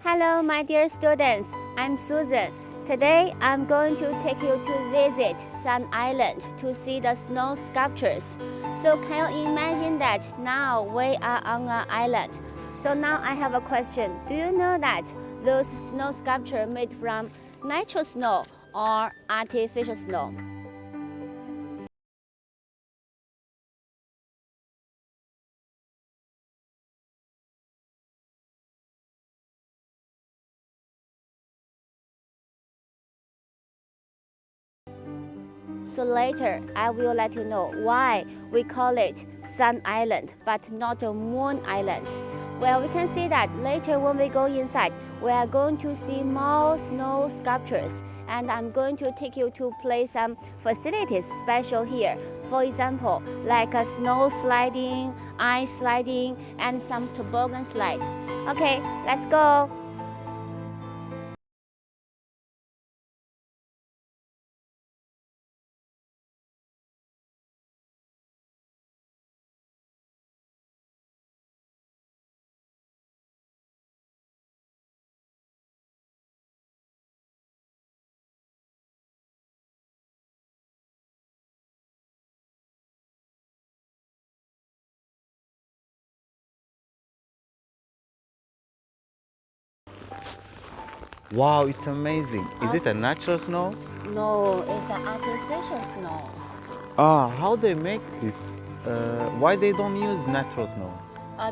Hello, my dear students. I'm Susan. Today, I'm going to take you to visit Sun Island to see the snow sculptures. So can you imagine that now we are on an island? So now I have a question. Do you know that those snow sculptures made from natural snow or artificial snow? So later, I will let you know why we call it Sun Island, but not a Moon Island. Well, we can see that later when we go inside, we are going to see more snow sculptures. And I'm going to take you to play some facilities special here. For example, like a snow sliding, ice sliding, and some toboggan slide. Okay, let's go. Wow, it's amazing. Is it a natural snow? No, it's an artificial snow. How they make this? Why they don't use natural snow?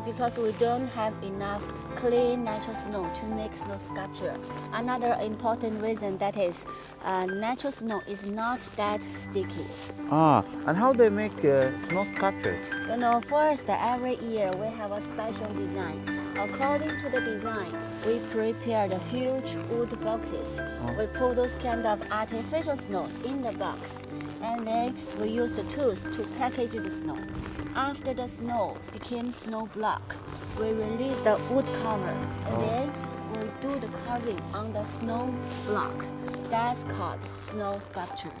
Because we don't have enough clean natural snow to make snow sculpture. Another important reason that is natural snow is not that sticky. And how they make snow sculpture? You know, first, every year we have a special design. According to the design, we prepare the huge wood boxes. We put those kind of artificial snow in the box, and then we use the tools to package the snow. After the snow became snow block, we release the wood cover, and then we do the carving on the snow block. That's called snow sculpture.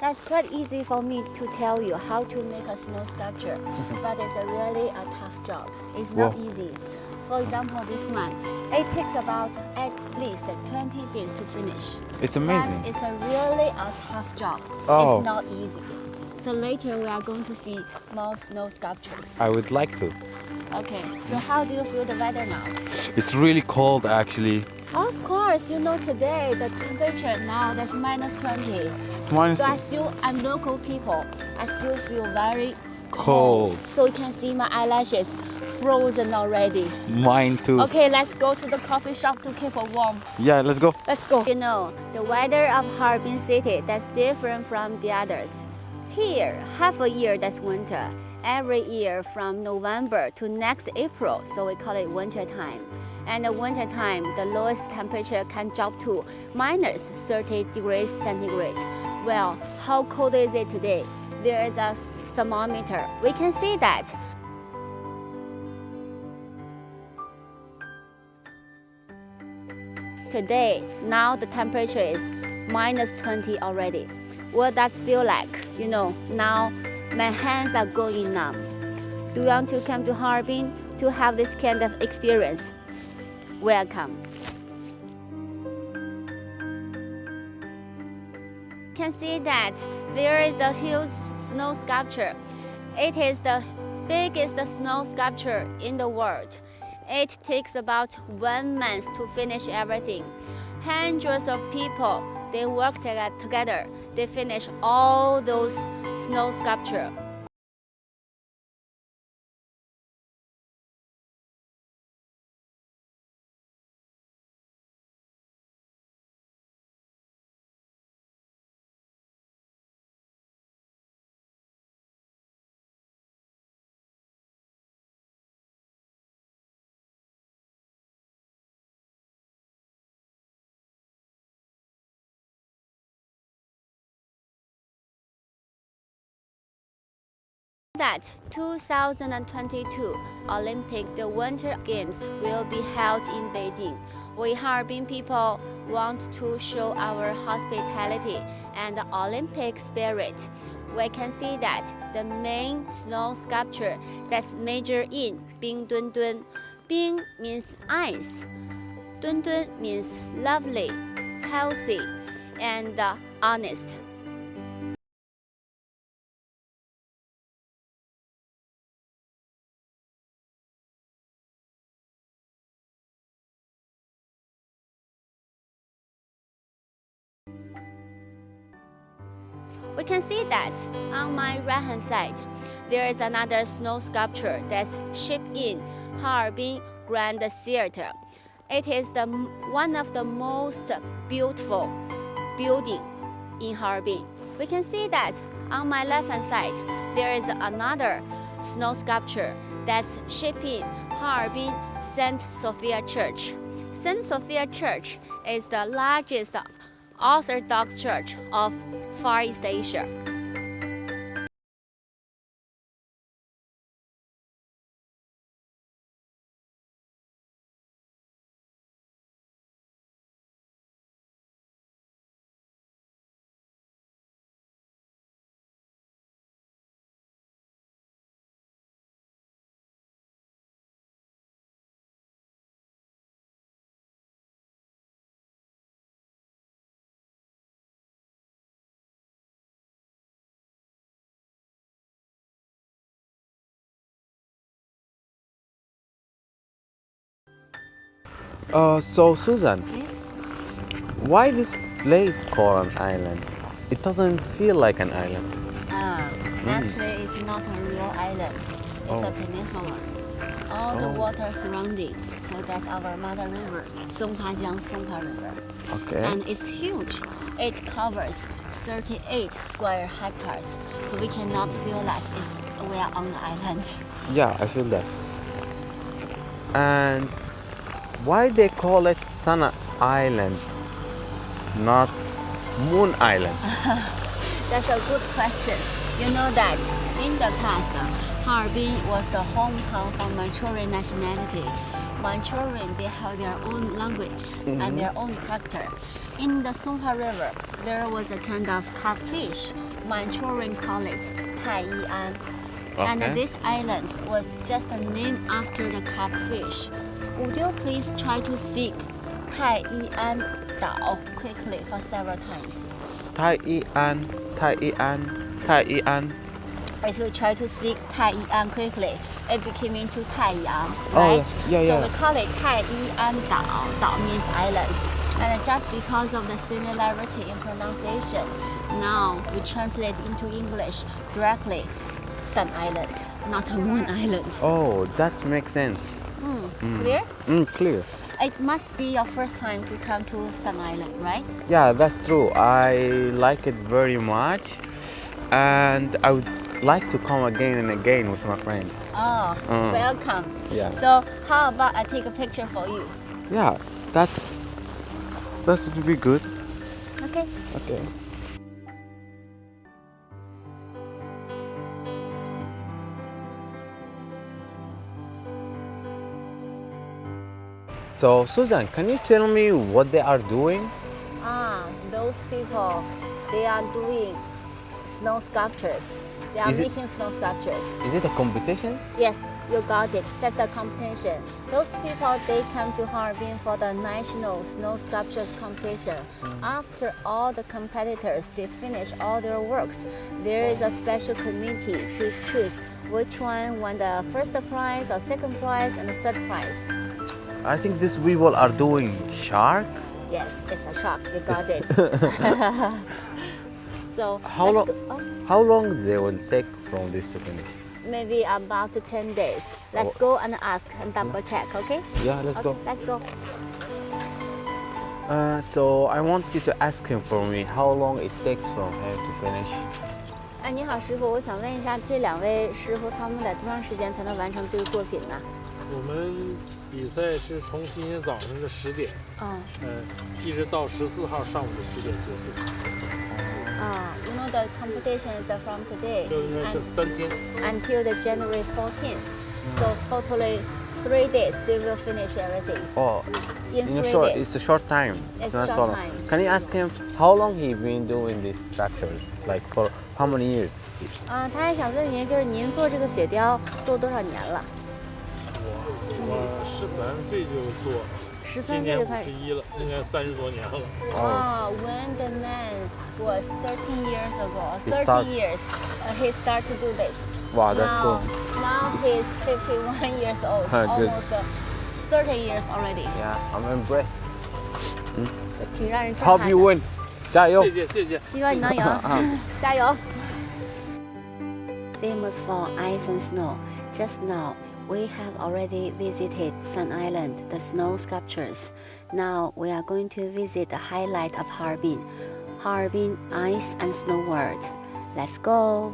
That's quite easy for me to tell you how to make a snow sculpture, but it's really a tough job. It's not easy. For example, this one, it takes about at least 20 days to finish. It's amazing. But it's a really a tough job. Oh. It's not easy. So later we are going to see more snow sculptures. I would like to. Okay, so how do you feel the weather now? It's really cold actually. Of course, you know today the temperature now that's -20. Minus So I'm local people. I still feel very cold. So you can see my eyelashes frozen already. Mine too. Okay, let's go to the coffee shop to keep it warm. Yeah, let's go. Let's go. You know, the weather of Harbin city that's different from the others. Here, half a year that's winter. Every year from November to next April, so we call it winter time. And the winter time, the lowest temperature can drop to -30 degrees centigrade. Well, how cold is it today? There is a thermometer. We can see that. Today, now the temperature is -20 already. What does it feel like? You know, now my hands are going numb. Do you want to come to Harbin to have this kind of experience? Welcome. You can see that there is a huge snow sculpture. It is the biggest snow sculpture in the world. It takes about 1 month to finish everything. Hundreds of people, they work together. They finish all those snow sculpture. That 2022 Olympic the Winter Games will be held in Beijing. We Harbin people want to show our hospitality and Olympic spirit. We can see that the main snow sculpture that's measured in Bing Dun Dun. Bing means ice. Dun means lovely, healthy, and honest. We can see that on my right hand side, there is another snow sculpture that's shipped in Harbin Grand Theater. It is one of the most beautiful building in Harbin. We can see that on my left hand side, there is another snow sculpture that's shipped in Harbin St. Sophia Church. St. Sophia Church is the largest Orthodox Church of Far East Asia. So Susan, Yes? why this place called an island? It doesn't feel like an island. Actually, it's not a real island. It's a peninsula. All the water surrounding. So that's our mother river, Songpajiang Songpa River. Okay. And it's huge. It covers 38 square hectares. So we cannot feel like we are on the island. Yeah, I feel that. And why they call it Sun Island, not Moon Island? That's a good question. You know that in the past, Harbin was the hometown for Manchurian nationality. Manchurian, they have their own language and their own character. In the Songpa River, there was a kind of carp fish. Manchurian call it Taiyian. And this island was just named after the carp fish. Would you please try to speak Taiyian Dao quickly for several times? Taiyian, Taiyian, Taiyian. If you try to speak Taiyian quickly, it became into Taiyang, Oh, right? yeah, yeah. So we call it Taiyian Dao. Dao means island. And just because of the similarity in pronunciation, now we translate into English directly Sun Island, not a Moon Island. Oh, that makes sense. Clear? Clear. It must be your first time to come to Sun Island, right? Yeah, that's true. I like it very much, and I would like to come again and again with my friends. Oh, welcome. Yeah. So how about I take a picture for you? Yeah, that would be good. Okay. Okay. So Susan, can you tell me what they are doing? Those people, they are doing snow sculptures. They are Is it- making snow sculptures. Is it a competition? Yes, you got it. That's the competition. Those people, they come to Harbin for the national snow sculptures competition. After all the competitors, they finish all their works, there is a special committee to choose which one won the first prize or second prize and the third prize. I think these people are doing shark. Yes, it's a shark. You got it. So How let's long? go- oh, How long they will take from this to finish? maybe about 10 days. Let's go and ask and double check, okay? Yeah, let's Okay, go. let's go. So I want you to ask him for me how long it takes from here to finish. 哎，你好，师傅，我想问一下，这两位师傅他们得多长时间才能完成这个作品呢？我们比赛是从今天早上的10点，一直到14号上午的10点结束。You know the competition is from today 这应该是3天。 until the January 14th. So totally 3 days they will finish everything. Oh, In 3 short, days. it's a short time. It's not short so long. time. Can you ask him how long he been doing these structures? Like for how many years? 他还想问您，就是您做这个雪雕做多少年了？我13岁就做， 13今年岁就开始。 51了，应该30多年了。Wow, when the man was 13 years ago, He 30 start- years, he started to do this. Wow, that's cool. Now he's 51 years old, Good. almost 30 years already. Yeah, I'm impressed. 挺让人震 Hope 撼 you 的。 win. 加油！谢谢。希望你能赢，加油！Famous for ice and snow. Just now, we have already visited Sun Island, the snow sculptures. Now we are going to visit the highlight of Harbin, Harbin Ice and Snow World. Let's go!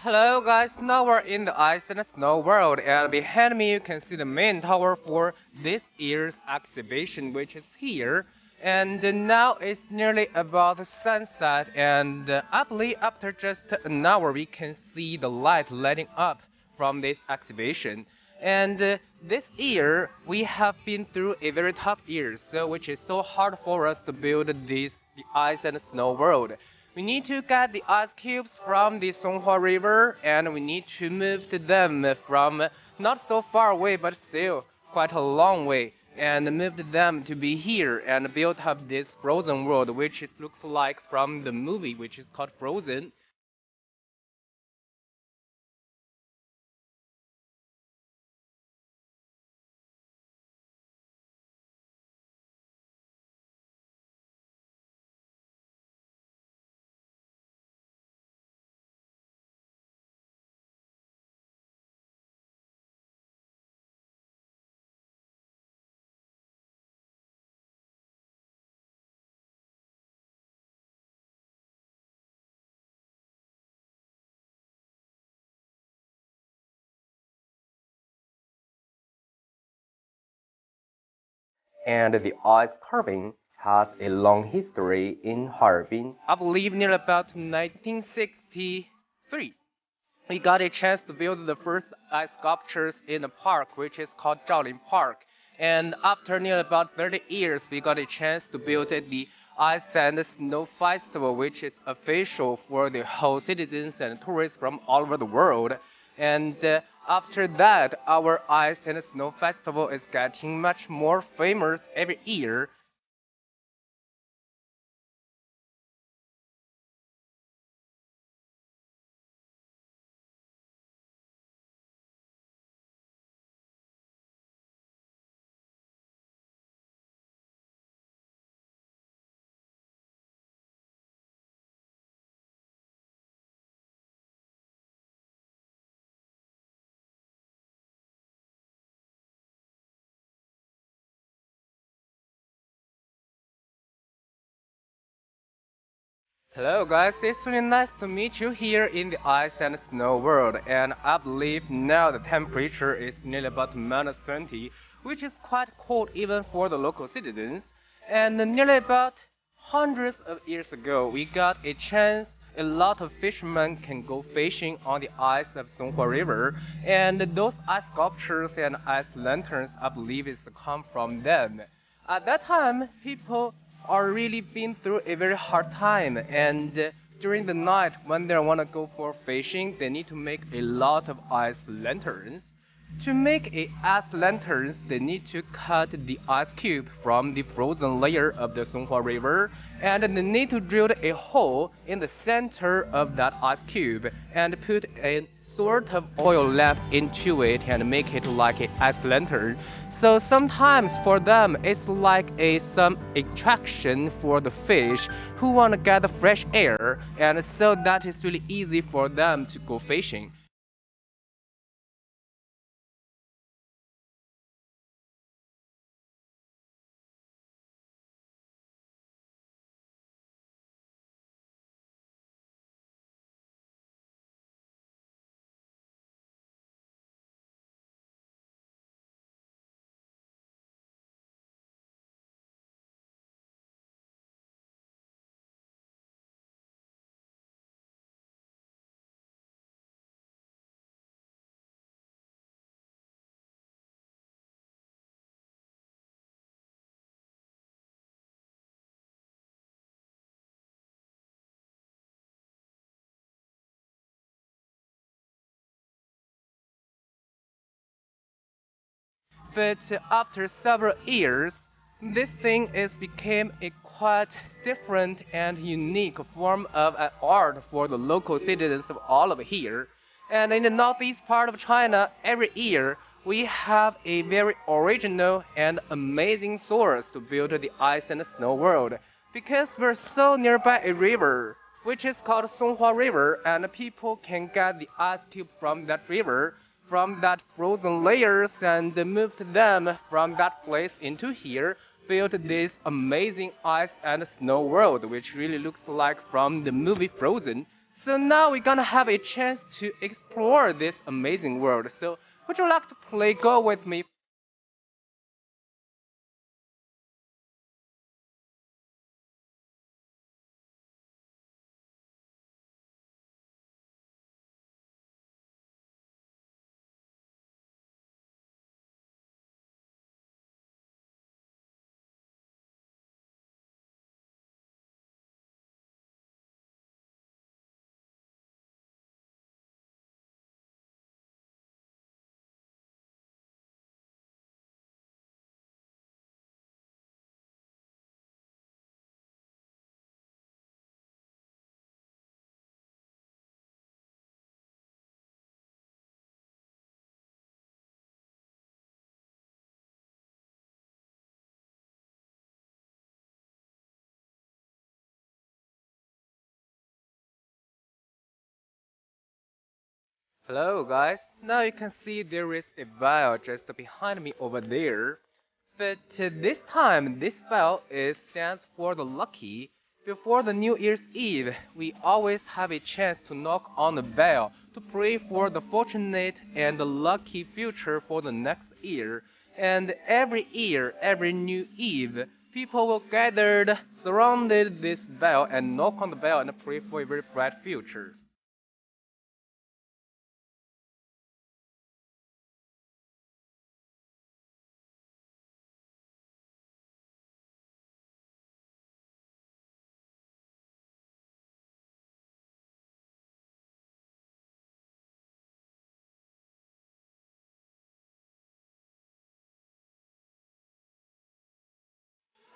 Hello guys, now we're in the ice and snow world, and behind me you can see the main tower for this year's exhibition, which is here. And now it's nearly about sunset, and I believe after just an hour we can see the light lighting up from this exhibition. And this year we have been through a very tough year, so which is so hard for us to build the ice and snow world. We need to get the ice cubes from the Songhua River, and we need to move to them from not so far away, but still quite a long way, and moved them to be here and built up this frozen world, which it looks like from the movie, which is called Frozen. And the ice carving has a long history in Harbin. I believe near about 1963. We got a chance to build the first ice sculptures in a park, which is called Zhaolin Park. And after near about 30 years, we got a chance to build the Ice and Snow Festival, which is official for the whole citizens and tourists from all over the world. And after that, our Ice and Snow Festival is getting much more famous every year. Hello guys, it's really nice to meet you here in the ice and snow world, and I believe now the temperature is nearly about minus 20, which is quite cold even for the local citizens. And nearly about hundreds of years ago, we got a chance a lot of fishermen can go fishing on the ice of Songhua River, and those ice sculptures and ice lanterns I believe is come from them. At that time, people are really been through a very hard time, and during the night when they want to go for fishing, they need to make a lot of ice lanterns. To make a ice lanterns, they need to cut the ice cube from the frozen layer of the Songhua River, and they need to drill a hole in the center of that ice cube and put a sort of oil lamp into it and make it like an ice lantern. So sometimes for them it's like some attraction for the fish who want to get the fresh air, and so that is really easy for them to go fishing. But after several years, this thing is became a quite different and unique form of an art for the local citizens of all of here. And in the northeast part of China, every year we have a very original and amazing source to build the ice and snow world because we're so nearby a river which is called Songhua River, and people can get the ice cube from that river, from that frozen layers, and move them from that place into here, build this amazing ice and snow world, which really looks like from the movie Frozen. So now we're gonna have a chance to explore this amazing world. So would you like to play Go with me? Hello guys, now you can see there is a bell just behind me over there. But this time, this bell stands for the lucky. Before the New Year's Eve, we always have a chance to knock on the bell to pray for the fortunate and the lucky future for the next year. And every year, every New Eve, people will gather surrounded this bell and knock on the bell and pray for a very bright future.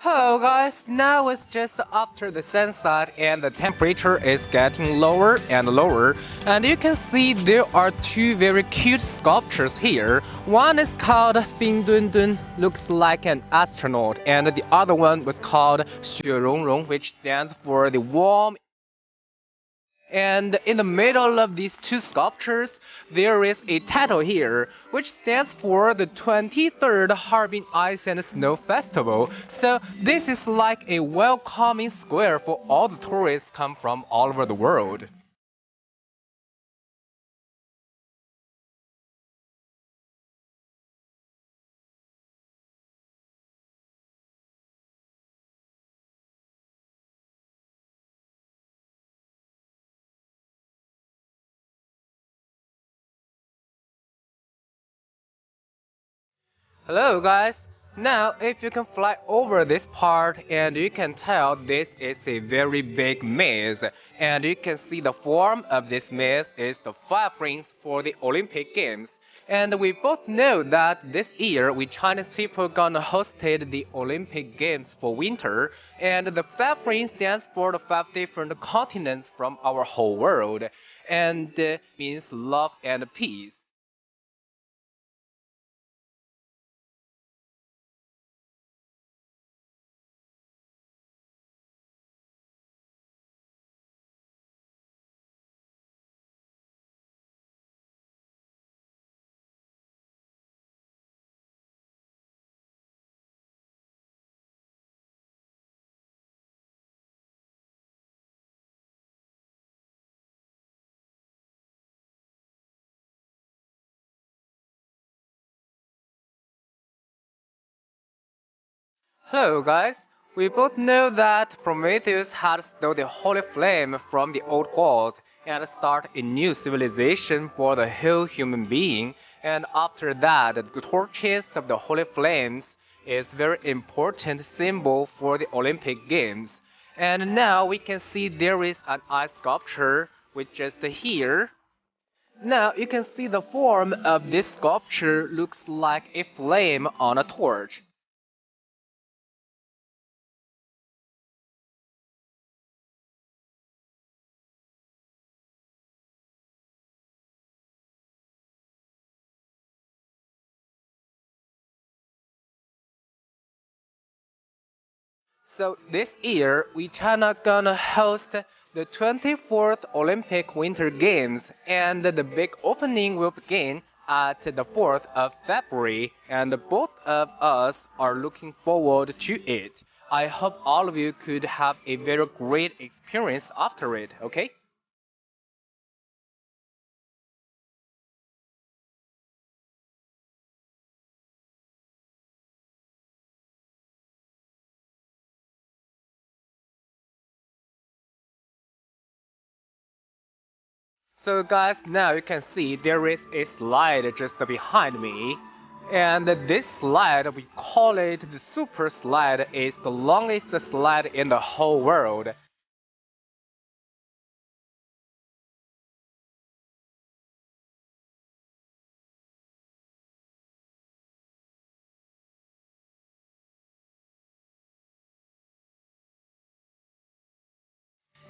Hello guys, now it's just after the sunset and the temperature is getting lower and lower, and you can see there are two very cute sculptures here. One is called Bing Dun Dun, looks like an astronaut, and the other one was called Xue Rong Rong, which stands for the warm. And in the middle of these two sculptures, there is a title here, which stands for the 23rd Harbin Ice and Snow Festival. So this is like a welcoming square for all the tourists come from all over the world. Hello guys! Now if you can fly over this part and you can tell this is a very big maze, and you can see the form of this maze is the five rings for the Olympic Games. And we both know that this year we Chinese people gonna hosted the Olympic Games for winter, and the five rings stands for the five different continents from our whole world, and means love and peace. Hello guys! We both know that Prometheus had stole the holy flame from the old gods and start a new civilization for the whole human being, and after that the torches of the holy flames is very important symbol for the Olympic Games. And now we can see there is an ice sculpture which is here. Now you can see the form of this sculpture looks like a flame on a torch. So this year, we China gonna host the 24th Olympic Winter Games, and the big opening will begin at the 4th of February, and both of us are looking forward to it. I hope all of you could have a very great experience after it, okay? So guys, now you can see there is a slide just behind me. And this slide, we call it the super slide, is the longest slide in the whole world.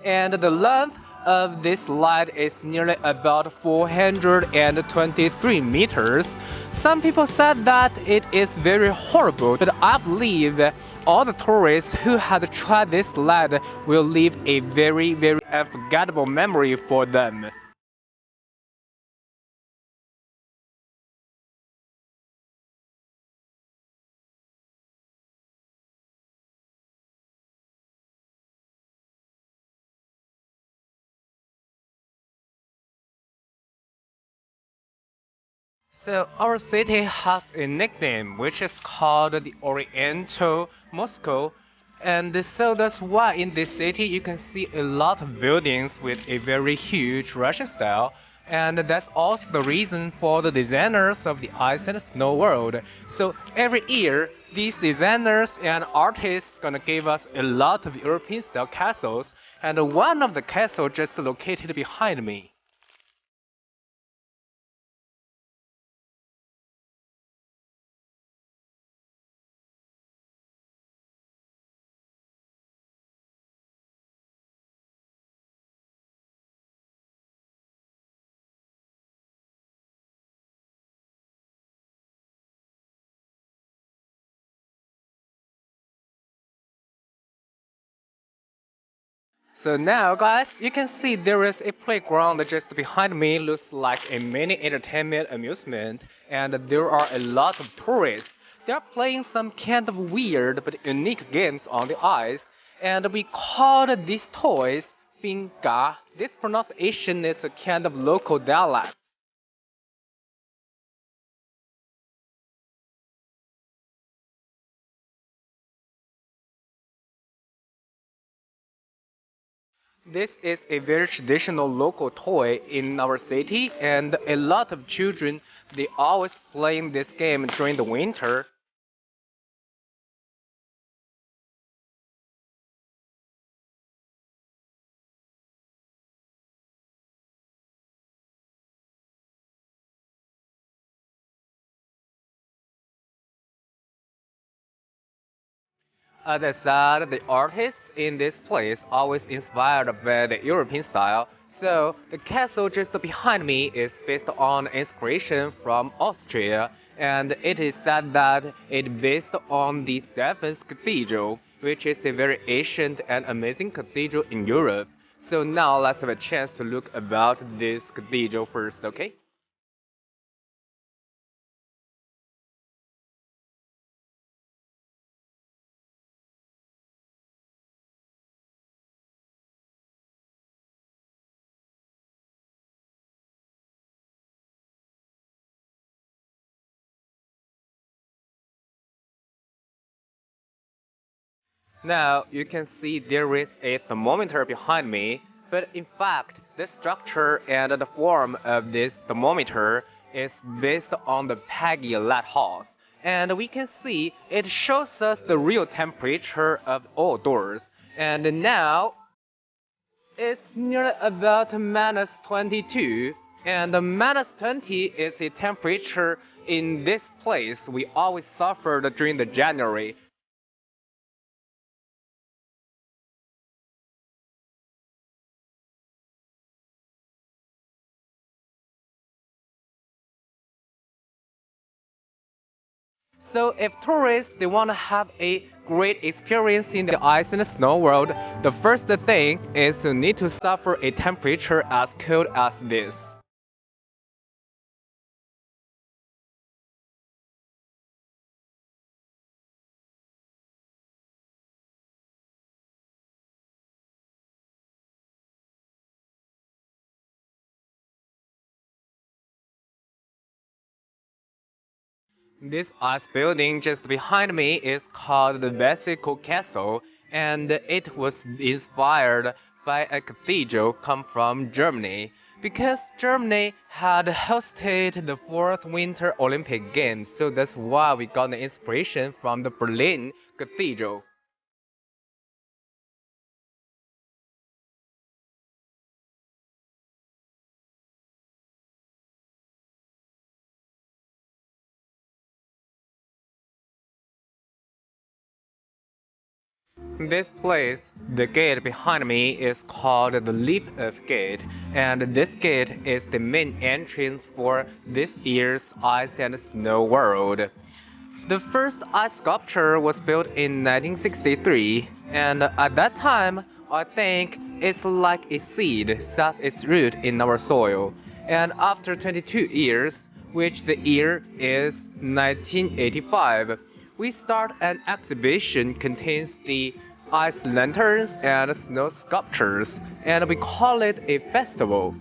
And the length of this slide is nearly about 423 meters. Some people said that it is very horrible, but I believe all the tourists who had tried this slide will leave a very, very unforgettable memory for them. So our city has a nickname which is called the Oriental Moscow, and so that's why in this city you can see a lot of buildings with a very huge Russian style, and that's also the reason for the designers of the ice and snow world. So every year these designers and artists gonna give us a lot of European style castles, and one of the castles just located behind me. So now guys, you can see there is a playground just behind me, looks like a mini entertainment amusement, and there are a lot of tourists. They are playing some kind of weird but unique games on the ice, and we called these toys Binga. This pronunciation is a kind of local dialect. This is a very traditional local toy in our city, and a lot of children they always playing this game during the winter. As I said, the artists in this place always inspired by the European style. So the castle just behind me is based on inspiration from Austria, and it is said that it based on the Stephens Cathedral, which is a very ancient and amazing cathedral in Europe. So now let's have a chance to look about this cathedral first, okay? Now you can see there is a thermometer behind me, but in fact the structure and the form of this thermometer is based on the Peggy lighthouse, and we can see it shows us the real temperature of outdoors. And now it's nearly about minus 22, And -20 is the temperature in this place we always suffered during the January. So if tourists they want to have a great experience in the ice and snow world, the first thing is to need to suffer a temperature as cold as this. This ice building just behind me is called the Vesicle Castle, and it was inspired by a cathedral come from Germany, because Germany had hosted the fourth Winter Olympic Games, so that's why we got the inspiration from the Berlin Cathedral. This place, the gate behind me, is called the Leap of Gate, and this gate is the main entrance for this year's Ice and Snow World. The first ice sculpture was built in 1963, and at that time, I think it's like a seed sets its root in our soil. And after 22 years, which the year is 1985, we start an exhibition contains the ice lanterns and snow sculptures, and we call it a festival.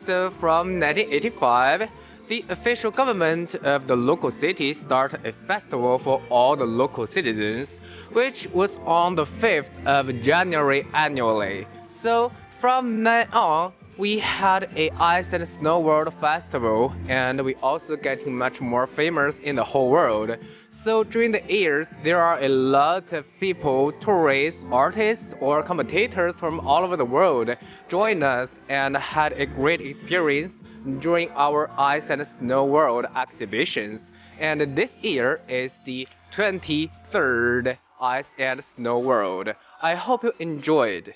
So from 1985, the official government of the local city started a festival for all the local citizens, which was on the 5th of January annually. So from then on, we had a Ice and Snow World Festival, and we also getting much more famous in the whole world. So during the years, there are a lot of people, tourists, artists, or commentators from all over the world join us and had a great experience during our Ice and Snow World exhibitions. And this year is the 23rd Ice and Snow World. I hope you enjoyed.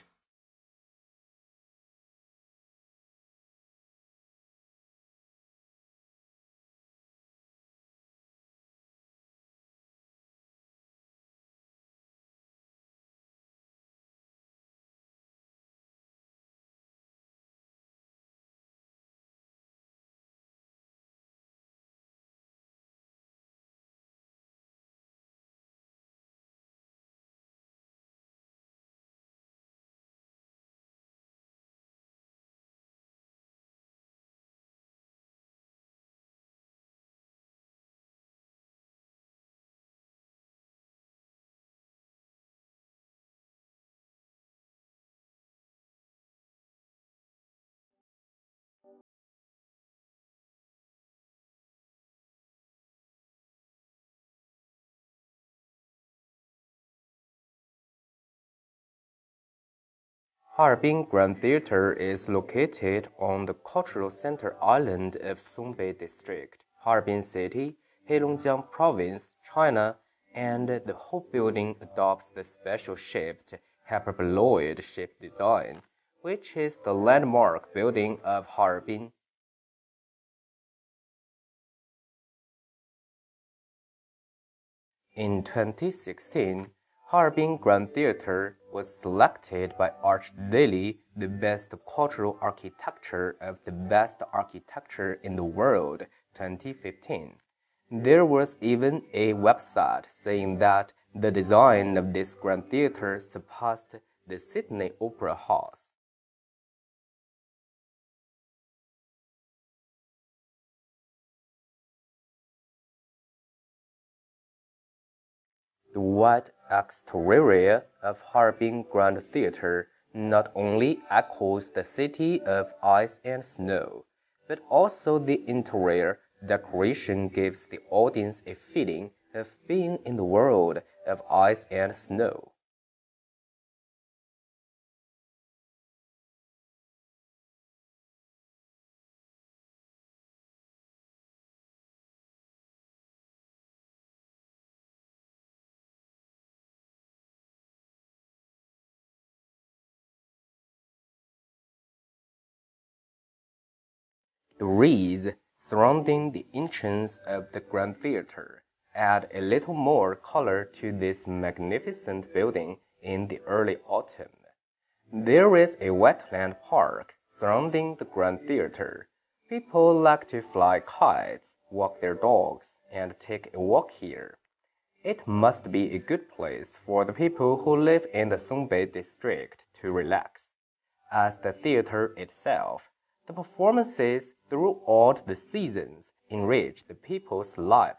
Harbin Grand Theater is located on the cultural center island of Songbei District, Harbin City, Heilongjiang Province, China, and the whole building adopts the special-shaped hyperboloid shape design, which is the landmark building of Harbin. In 2016, Harbin Grand Theater was selected by Arch Daily the best cultural architecture of the best architecture in the world 2015. There was even a website saying that the design of this Grand Theater surpassed the Sydney Opera House. The white exterior of Harbin Grand Theater not only echoes the city of ice and snow, but also the interior decoration gives the audience a feeling of being in the world of ice and snow. The wreaths surrounding the entrance of the Grand Theater add a little more color to this magnificent building in the early autumn. There is a wetland park surrounding the Grand Theater. People like to fly kites, walk their dogs, and take a walk here. It must be a good place for the people who live in the Songbei district to relax. As the theater itself, the performances throughout the seasons enrich the people's lives.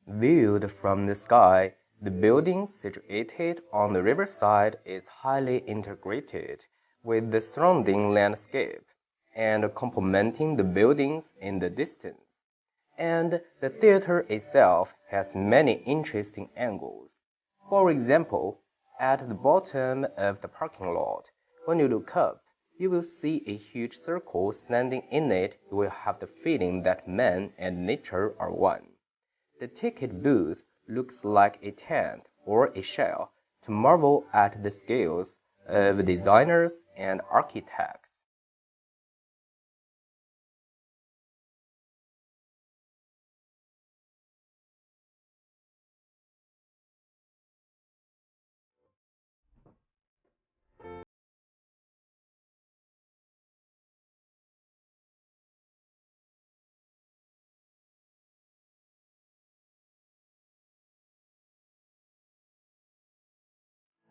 Viewed from the sky, the building situated on the riverside is highly integrated with the surrounding landscape and complementing the buildings in the distance. And the theater itself has many interesting angles. For example, at the bottom of the parking lot, when you look up, you will see a huge circle. Standing in it, you will have the feeling that man and nature are one. The ticket booth looks like a tent or a shell to marvel at the skills of designers and architects.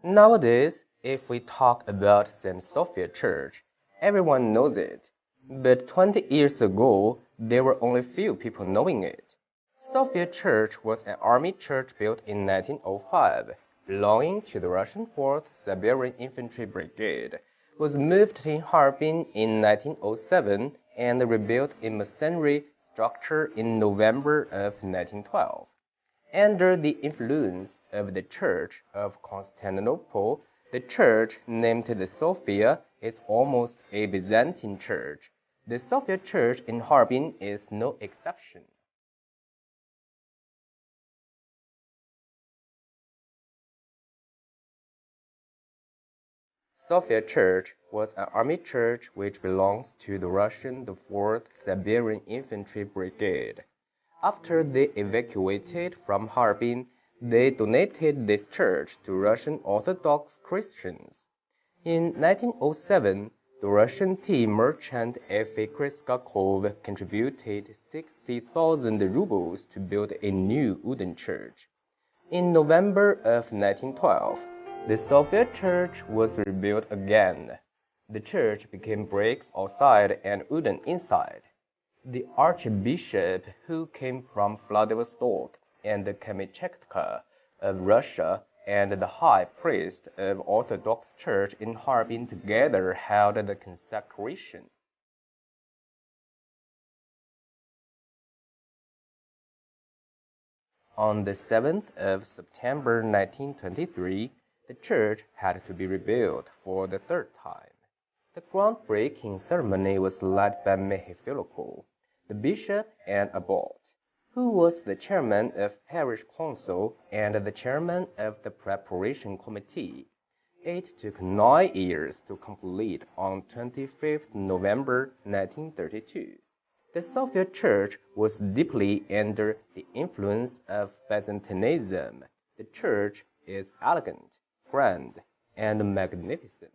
Nowadays, if we talk about St. Sophia Church, everyone knows it. But 20 years ago, there were only few people knowing it. Sophia Church was an army church built in 1905, belonging to the Russian 4th Siberian Infantry Brigade, was moved to Harbin in 1907 and rebuilt in masonry structure in November of 1912. Under the influence of the Church of Constantinople, the church named the Sophia is almost a Byzantine church. The Sophia Church in Harbin is no exception. Sophia Church was an army church which belongs to the Russian the 4th Siberian Infantry Brigade. After they evacuated from Harbin, they donated this church to Russian Orthodox Christians. In 1907, the Russian tea merchant F.A. Kryskakov contributed 60,000 rubles to build a new wooden church. In November of 1912, the Soviet church was rebuilt again. The church became bricks outside and wooden inside. The archbishop, who came from Vladivostok and Kamchatka of Russia, and the high priest of Orthodox Church in Harbin together held the consecration. On the 7th of September 1923, the church had to be rebuilt for the third time. The groundbreaking ceremony was led by Mehefiloko, the bishop and abbot, who was the chairman of parish council and the chairman of the preparation committee. It took 9 years to complete on 25th November 1932. The Soviet Church was deeply under the influence of Byzantinism. The church is elegant, grand, and magnificent.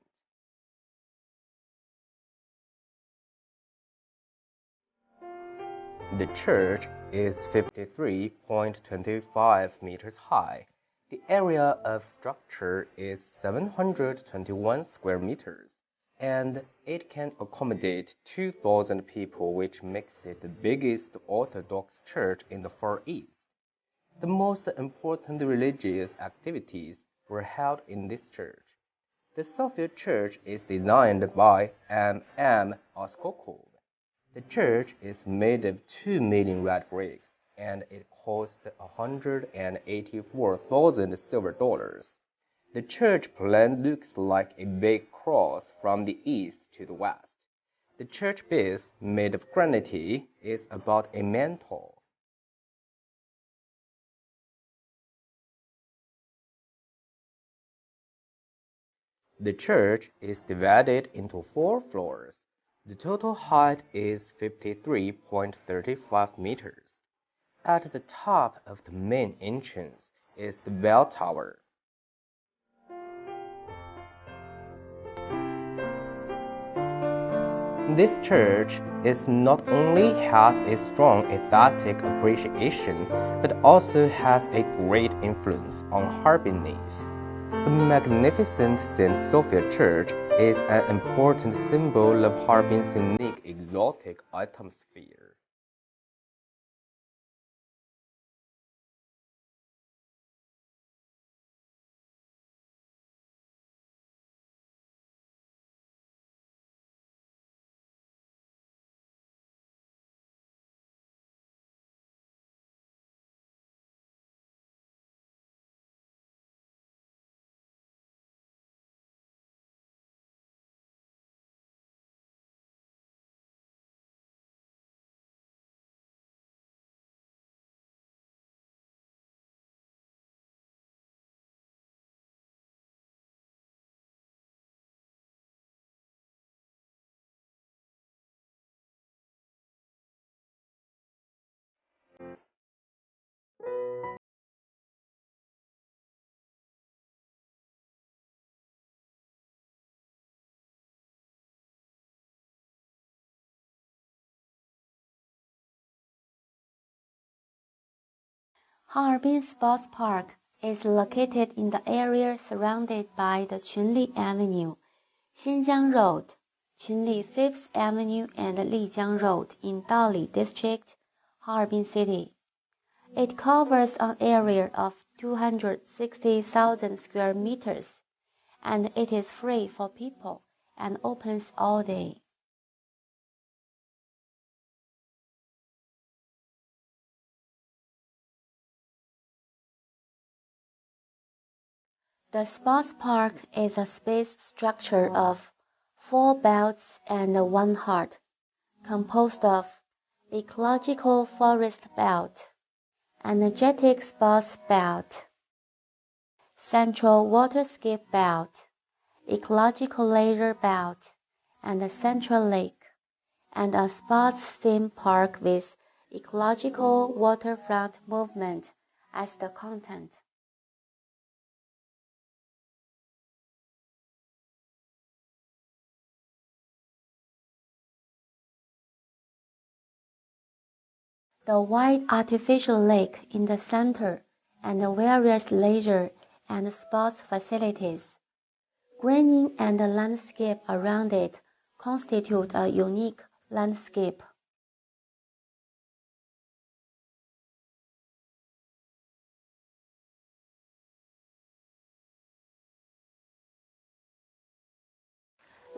The church is 53.25 meters high. The area of structure is 721 square meters, and it can accommodate 2,000 people, which makes it the biggest Orthodox church in the Far East. The most important religious activities were held in this church. The Sophia Church is designed by M. Oskokov. The church is made of 2 million red bricks, and it cost 184,000 silver dollars. The church plan looks like a big cross from the east to the west. The church base, made of granite, is about a man tall. The church is divided into 4 floors. The total height is 53.35 meters. At the top of the main entrance is the bell tower. This church not only has a strong aesthetic appreciation, but also has a great influence on Harbinese. The magnificent St. Sophia Church is an important symbol of Harbin's unique exotic atmosphere. Harbin Sports Park is located in the area surrounded by the Qunli Avenue, Xinjiang Road, Qunli 5th Avenue and Lijiang Road in Dali District, Harbin City. It covers an area of 260,000 square meters, and it is free for people and opens all day. The sports park is a space structure of 4 belts and 1 heart, composed of ecological forest belt, energetic sports belt, central waterscape belt, ecological leisure belt, and a central lake, and a sports theme park with ecological waterfront movement as the content. The wide artificial lake in the center and the various leisure and sports facilities, greening and the landscape around it constitute a unique landscape.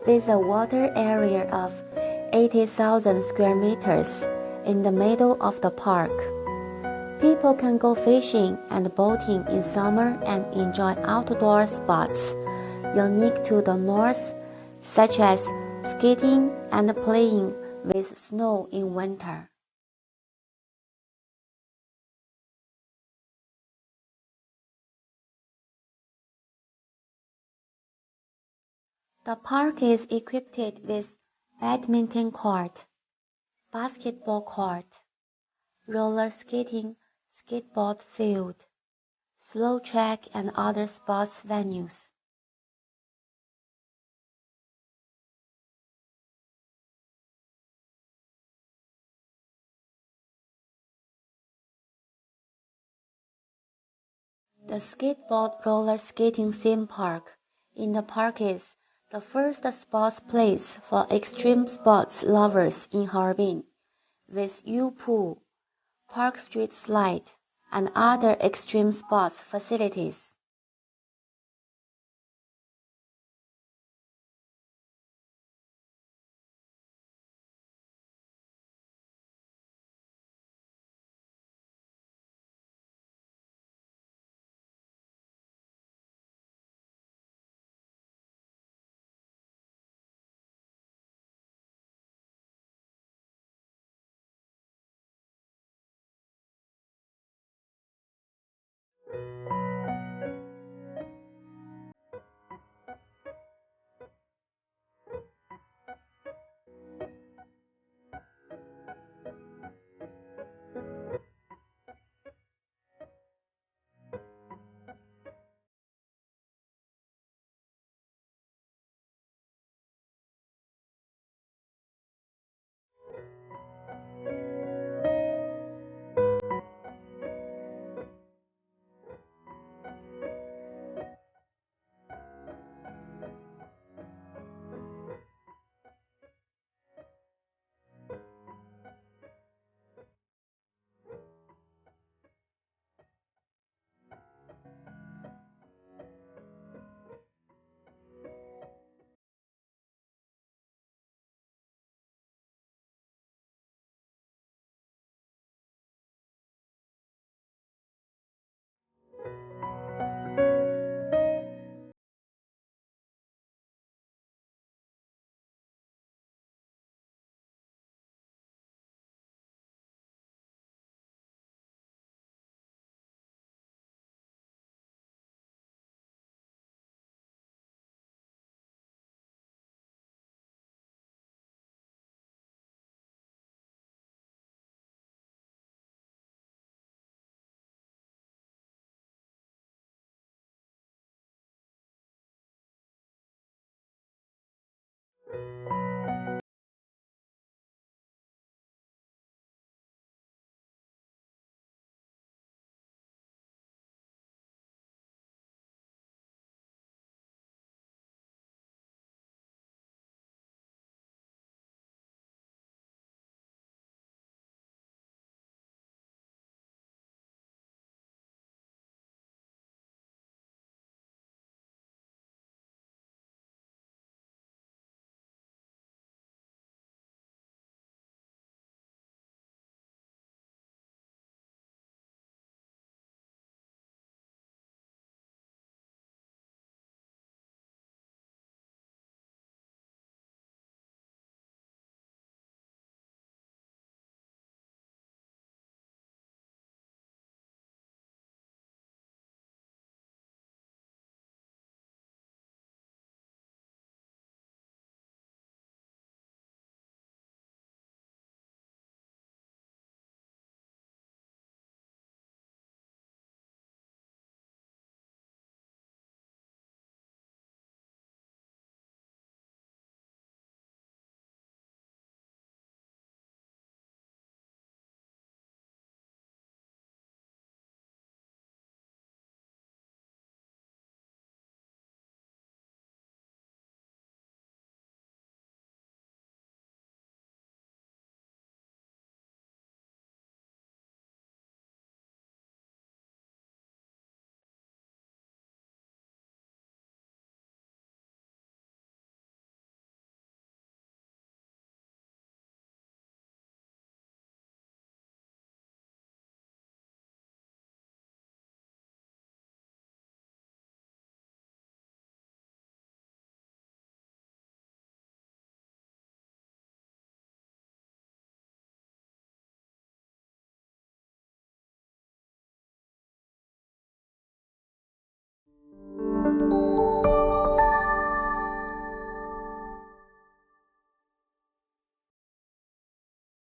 With a water area of 80,000 square meters in the middle of the park, people can go fishing and boating in summer and enjoy outdoor sports unique to the north, such as skating and playing with snow in winter. The park is equipped with badminton court, basketball court, roller skating, skateboard field, slow track and other sports venues. the skateboard roller skating theme park. In the park is the first sports place for extreme sports lovers in Harbin, with U-pool, park street slide, and other extreme sports facilities.